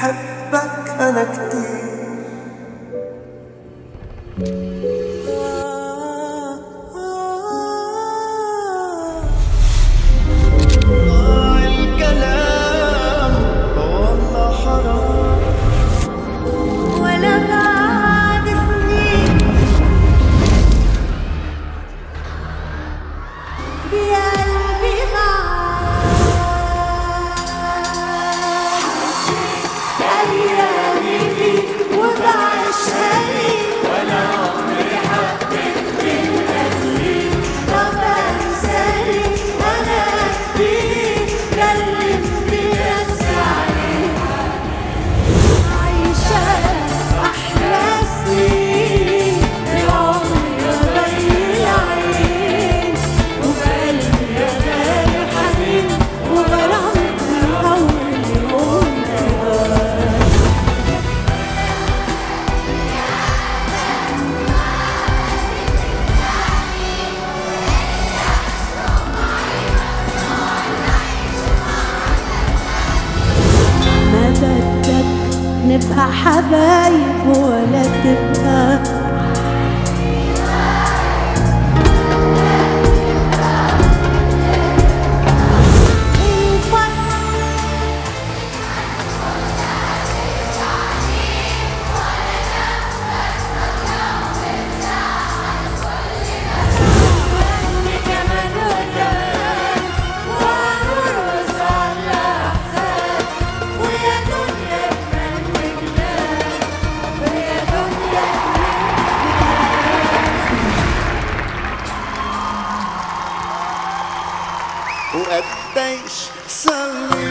بحبك أنا كتير. الكلام والله حرام ولا بعد سنين بقلبي معاك أيامي بيك وبعيشها ليك وأنا عمري حبيت من قبليك. طب أنسى ليك أنا أكفيك كلمني بس عليك عايشة أحلى سنين بعمري يا غالي العين وبقلبي يا غالي حنين وغرامتي أول يوم نهار. ما بدك نبقى حبايب ولا تبقى وقديش صار